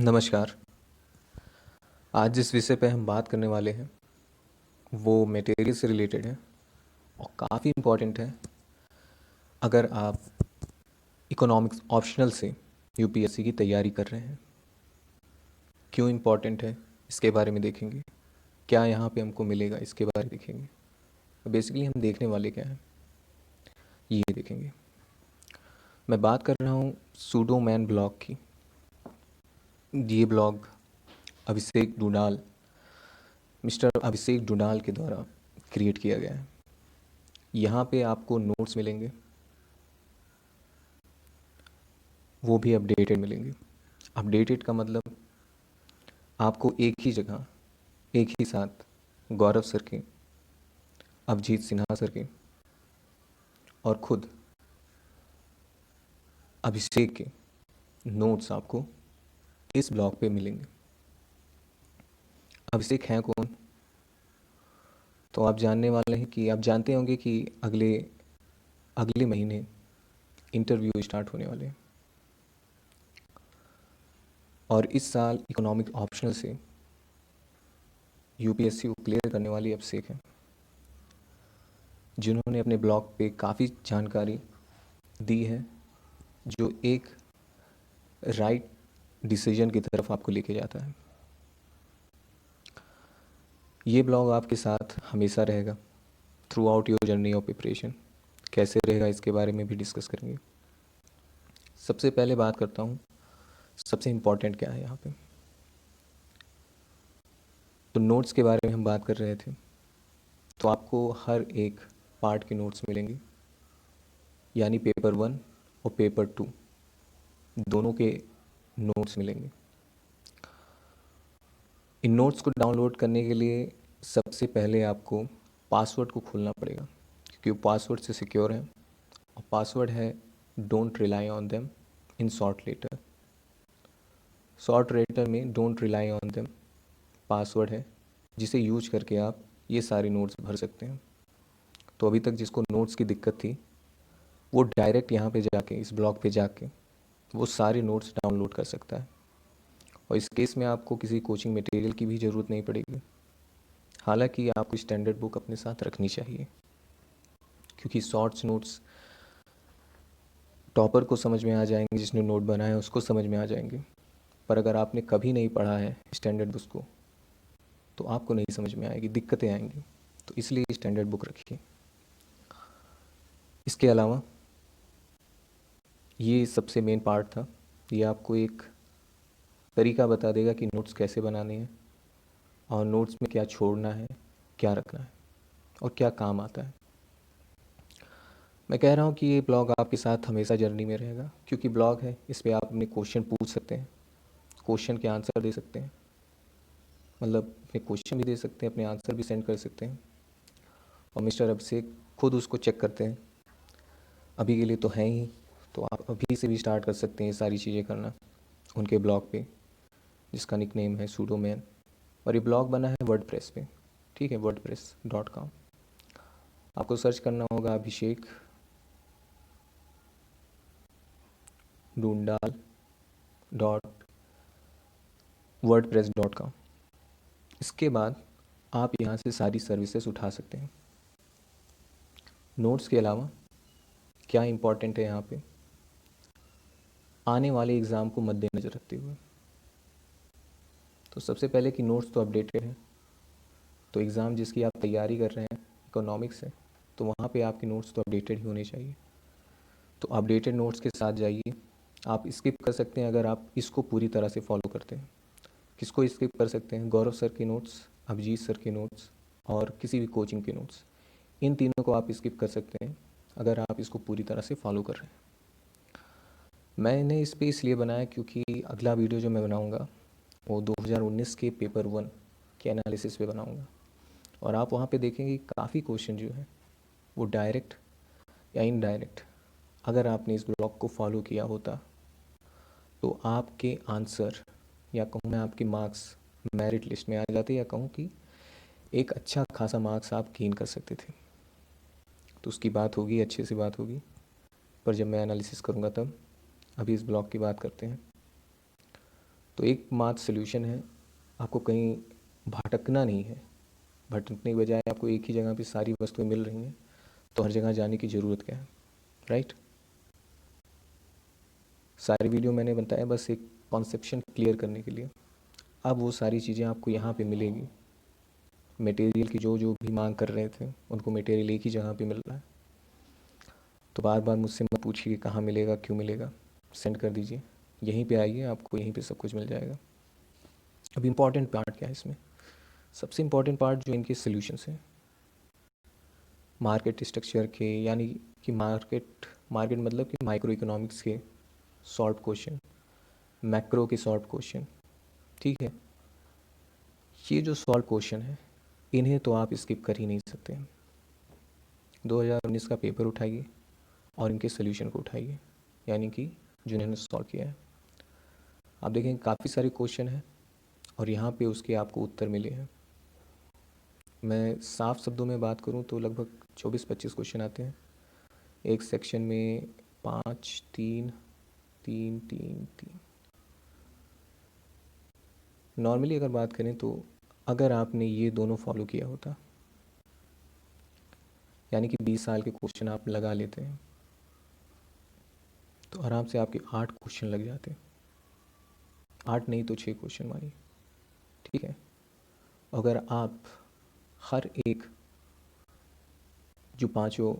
नमस्कार। आज जिस विषय पे हम बात करने वाले हैं वो मटेरियल से रिलेटेड है और काफ़ी इम्पोर्टेंट है। अगर आप इकोनॉमिक्स ऑप्शनल से यूपीएससी की तैयारी कर रहे हैं, क्यों इम्पोर्टेंट है इसके बारे में देखेंगे। क्या यहाँ पे हमको मिलेगा इसके बारे में देखेंगे। बेसिकली हम देखने वाले क्या हैं ये देखेंगे। मैं बात कर रहा हूँ सूडो मैन ब्लॉग की। ये ब्लॉग अभिषेक डुडाल मिस्टर अभिषेक डुडाल के द्वारा क्रिएट किया गया है। यहाँ पे आपको नोट्स मिलेंगे, वो भी अपडेटेड मिलेंगे। अपडेटेड का मतलब आपको एक ही जगह एक ही साथ गौरव सर के, अभिजीत सिन्हा सर के और खुद अभिषेक के नोट्स आपको इस ब्लॉग पे मिलेंगे। अभिषेक हैं कौन, तो आप जानने वाले हैं कि आप जानते होंगे कि अगले अगले महीने इंटरव्यू स्टार्ट होने वाले हैं और इस साल इकोनॉमिक ऑप्शनल से यूपीएससी को क्लियर करने वाली अभिषेक हैं, जिन्होंने अपने ब्लॉग पे काफ़ी जानकारी दी है जो एक राइट डिसीजन की तरफ आपको लेके जाता है। ये ब्लॉग आपके साथ हमेशा रहेगा through out your journey of preparation. कैसे रहेगा इसके बारे में भी डिस्कस करेंगे। सबसे पहले बात करता हूँ सबसे इम्पोर्टेंट क्या है यहाँ पे। तो नोट्स के बारे में हम बात कर रहे थे, तो आपको हर एक पार्ट के नोट्स मिलेंगे, यानी पेपर 1 और पेपर 2 दोनों के नोट्स मिलेंगे। इन नोट्स को डाउनलोड करने के लिए सबसे पहले आपको पासवर्ड को खोलना पड़ेगा, क्योंकि वो पासवर्ड से सिक्योर है और पासवर्ड है don't rely on them in short letter. Short letter में don't rely on them password है, जिसे यूज करके आप ये सारे नोट्स भर सकते हैं। तो अभी तक जिसको नोट्स की दिक्कत थी वो डायरेक्ट यहाँ पे जाके, इस ब्लॉग पे जाके वो सारे नोट्स डाउनलोड कर सकता है। और इस केस में आपको किसी कोचिंग मटेरियल की भी ज़रूरत नहीं पड़ेगी। हालांकि आपको स्टैंडर्ड बुक अपने साथ रखनी चाहिए, क्योंकि शॉर्ट्स नोट्स टॉपर को समझ में आ जाएंगे, जिसने नोट बनाया है उसको समझ में आ जाएंगे, पर अगर आपने कभी नहीं पढ़ा है स्टैंडर्ड बुक को तो आपको नहीं समझ में आएगी, दिक्कतें आएंगी। तो इसलिए स्टैंडर्ड बुक रखिए। इसके अलावा ये सबसे मेन पार्ट था। ये आपको एक तरीका बता देगा कि नोट्स कैसे बनाने हैं और नोट्स में क्या छोड़ना है, क्या रखना है और क्या काम आता है। मैं कह रहा हूँ कि ये ब्लॉग आपके साथ हमेशा जर्नी में रहेगा, क्योंकि ब्लॉग है, इस पर आप अपने क्वेश्चन पूछ सकते हैं, क्वेश्चन के आंसर दे सकते हैं, मतलब अपने क्वेश्चन भी दे सकते हैं, अपने आंसर भी सेंड कर सकते हैं और मिस्टर अभिषेक खुद उसको चेक करते हैं। अभी के लिए तो हैं ही, तो आप अभी से भी स्टार्ट कर सकते हैं ये सारी चीज़ें करना उनके ब्लॉग पे, जिसका निक नेम है सूडो मैन। और ये ब्लॉग बना है वर्डप्रेस पे, ठीक है, wordpress.com। आपको सर्च करना होगा अभिषेक डूंडाल .wordpress.com। इसके बाद आप यहाँ से सारी सर्विसेज उठा सकते हैं। नोट्स के अलावा क्या इम्पोर्टेंट है यहाँ पे, आने वाले एग्ज़ाम को मद्देनज़र रखते हुए, तो सबसे पहले कि नोट्स तो अपडेटेड हैं। तो एग्ज़ाम जिसकी आप तैयारी कर रहे हैं इकोनॉमिक्स से, तो वहाँ पे आपके नोट्स तो अपडेटेड ही होने चाहिए। तो अपडेटेड नोट्स के साथ जाइए। आप स्किप कर सकते हैं अगर आप इसको पूरी तरह से फॉलो करते हैं। किसको स्किप कर सकते हैं? गौरव सर के नोट्स, अभिजीत सर के नोट्स और किसी भी कोचिंग के नोट्स, इन तीनों को आप स्किप कर सकते हैं अगर आप इसको पूरी तरह से फॉलो कर रहे हैं। मैंने इस पे इसलिए बनाया क्योंकि अगला वीडियो जो मैं बनाऊंगा वो 2019 के पेपर 1 के एनालिसिस पे बनाऊंगा और आप वहाँ पे देखेंगे काफ़ी क्वेश्चन जो है वो डायरेक्ट या इनडायरेक्ट, अगर आपने इस ब्लॉग को फॉलो किया होता तो आपके आंसर, या कहूँ मैं आपके मार्क्स मेरिट लिस्ट में आ जाते, या कहूँ कि एक अच्छा खासा मार्क्स आप गेन कर सकते थे। तो उसकी बात होगी, अच्छे से बात होगी, पर जब मैं एनालिसिस करूँगा तब। अभी इस ब्लॉग की बात करते हैं। तो एक मात्र सोल्यूशन है, आपको कहीं भटकना नहीं है। भटकने के बजाय आपको एक ही जगह पे सारी वस्तुएं मिल रही हैं, तो हर जगह जाने की ज़रूरत क्या है, राइट। सारी वीडियो मैंने बताया बस एक कॉन्सेप्शन क्लियर करने के लिए। अब वो सारी चीज़ें आपको यहाँ पे मिलेगी। मटेरियल की जो जो भी मांग कर रहे थे उनको मटेरियल एक ही जगह पे मिल रहा है। तो बार बार मुझसे मत पूछिए कि कहाँ मिलेगा, क्यों मिलेगा, सेंड कर दीजिए, यहीं पे आइए, आपको यहीं पे सब कुछ मिल जाएगा। अब इम्पॉर्टेंट पार्ट क्या है इसमें? सबसे इम्पॉर्टेंट पार्ट जो इनके सोल्यूशंस हैं मार्केट स्ट्रक्चर के, यानी कि मार्केट मतलब कि माइक्रो इकोनॉमिक्स के सॉल्व क्वेश्चन, मैक्रो के सॉल्व क्वेश्चन, ठीक है। ये जो सॉल्व क्वेश्चन है इन्हें तो आप स्किप कर ही नहीं सकते। 2019 का पेपर उठाइए और इनके सोल्यूशन को उठाइए, यानी कि जो इन्होंने सॉल्व किया है। आप देखेंगे काफ़ी सारे क्वेश्चन हैं और यहाँ पे उसके आपको उत्तर मिले हैं। मैं साफ शब्दों में बात करूँ तो लगभग 24-25 क्वेश्चन आते हैं एक सेक्शन में, 5 3 3 3 3। नॉर्मली अगर बात करें तो अगर आपने ये दोनों फॉलो किया होता, यानी कि 20 साल के क्वेश्चन आप लगा लेते हैं, तो आराम से आपके 8 क्वेश्चन लग जाते हैं। 8 नहीं तो 6 क्वेश्चन मानिए, ठीक है। अगर आप हर एक जो पांचों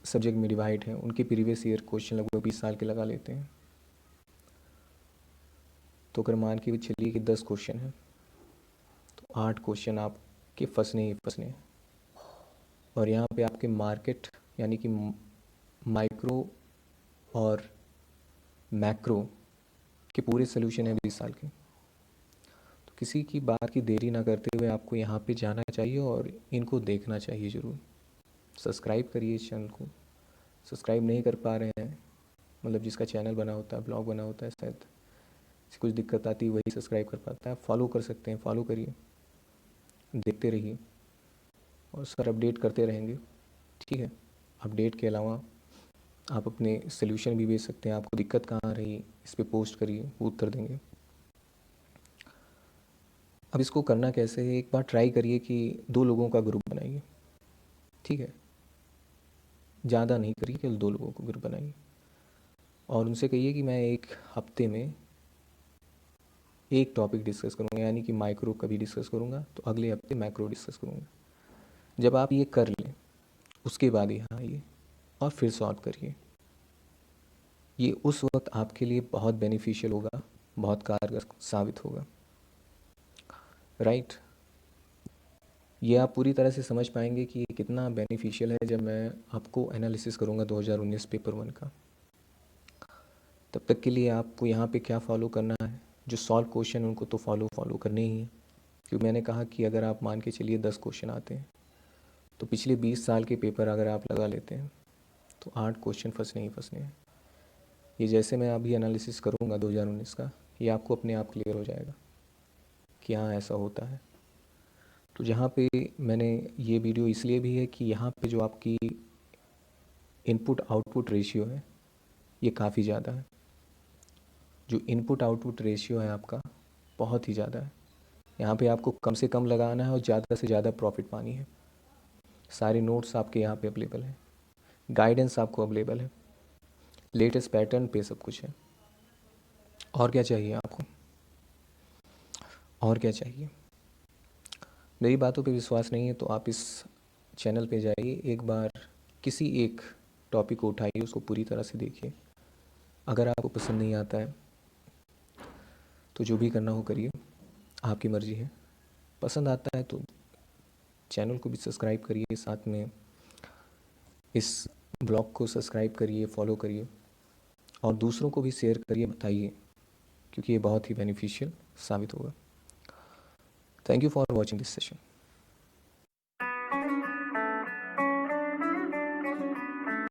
सब्जेक्ट में डिवाइड हैं उनके प्रीवियस ईयर क्वेश्चन लगभग 20 साल के लगा लेते हैं, तो अगर मान के चलिए कि 10 क्वेश्चन हैं तो 8 क्वेश्चन आपके फंसने ही फंसने हैं। और यहाँ पे आपके मार्केट यानी कि माइक्रो और मैक्रो के पूरे सोल्यूशन है 20 साल के। तो किसी की बात की देरी ना करते हुए आपको यहाँ पे जाना चाहिए और इनको देखना चाहिए ज़रूर। सब्सक्राइब करिए इस चैनल को, सब्सक्राइब नहीं कर पा रहे हैं, मतलब जिसका चैनल बना होता है, ब्लॉग बना होता है, शायद कुछ दिक्कत आती है वही सब्सक्राइब कर पाता है। फॉलो कर सकते हैं, फॉलो करिए, देखते रहिए और सर अपडेट करते रहेंगे, ठीक है। अपडेट के अलावा आप अपने सोल्यूशन भी भेज सकते हैं, आपको दिक्कत कहाँ रही इस पर पोस्ट करिए, वो उत्तर देंगे। अब इसको करना कैसे है, एक बार ट्राई करिए कि 2 लोगों का ग्रुप बनाइए, ठीक है। ज़्यादा नहीं करिए, केवल 2 लोगों को ग्रुप बनाइए और उनसे कहिए कि मैं एक हफ्ते में एक टॉपिक डिस्कस करूँगा, यानी कि माइक्रो कभी डिस्कस करूँगा तो अगले हफ्ते मैक्रो डिस्कस करूँगा। जब आप ये कर लें उसके बाद यहाँ आइए और फिर सॉल्व करिए। ये उस वक्त आपके लिए बहुत बेनिफिशियल होगा, बहुत कारगर साबित होगा, राइट। ये आप पूरी तरह से समझ पाएंगे कि ये कितना बेनिफिशियल है जब मैं आपको एनालिसिस करूँगा 2019 पेपर 1 का। तब तक के लिए आपको यहाँ पे क्या फॉलो करना है, जो सॉल्व क्वेश्चन उनको तो फॉलो करने ही है। क्योंकि मैंने कहा कि अगर आप मान के चलिए 10 क्वेश्चन आते हैं तो पिछले 20 साल के पेपर अगर आप लगा लेते हैं तो 8 क्वेश्चन फंसने ही फंसने हैं। ये जैसे मैं अभी एनालिसिस करूँगा 2019 का, ये आपको अपने आप क्लियर हो जाएगा कि हाँ ऐसा होता है। तो जहाँ पे मैंने ये वीडियो इसलिए भी है कि यहाँ पे जो आपकी इनपुट आउटपुट रेशियो है ये काफ़ी ज़्यादा है। जो इनपुट आउटपुट रेशियो है आपका बहुत ही ज़्यादा है। यहाँ पे आपको कम से कम लगाना है और ज़्यादा से ज़्यादा प्रॉफिट पानी है। सारे नोट्स आपके यहाँ पे अवेलेबल हैं, गाइडेंस आपको अवेलेबल है, लेटेस्ट पैटर्न पे सब कुछ है। और क्या चाहिए आपको, और क्या चाहिए? मेरी बातों पे विश्वास नहीं है तो आप इस चैनल पे जाइए, एक बार किसी एक टॉपिक को उठाइए, उसको पूरी तरह से देखिए। अगर आपको पसंद नहीं आता है तो जो भी करना हो करिए, आपकी मर्ज़ी है। पसंद आता है तो चैनल को भी सब्सक्राइब करिए, साथ में इस ब्लॉग को सब्सक्राइब करिए, फॉलो करिए और दूसरों को भी शेयर करिए, बताइए, क्योंकि ये बहुत ही बेनिफिशियल साबित होगा। Thank you for watching this session.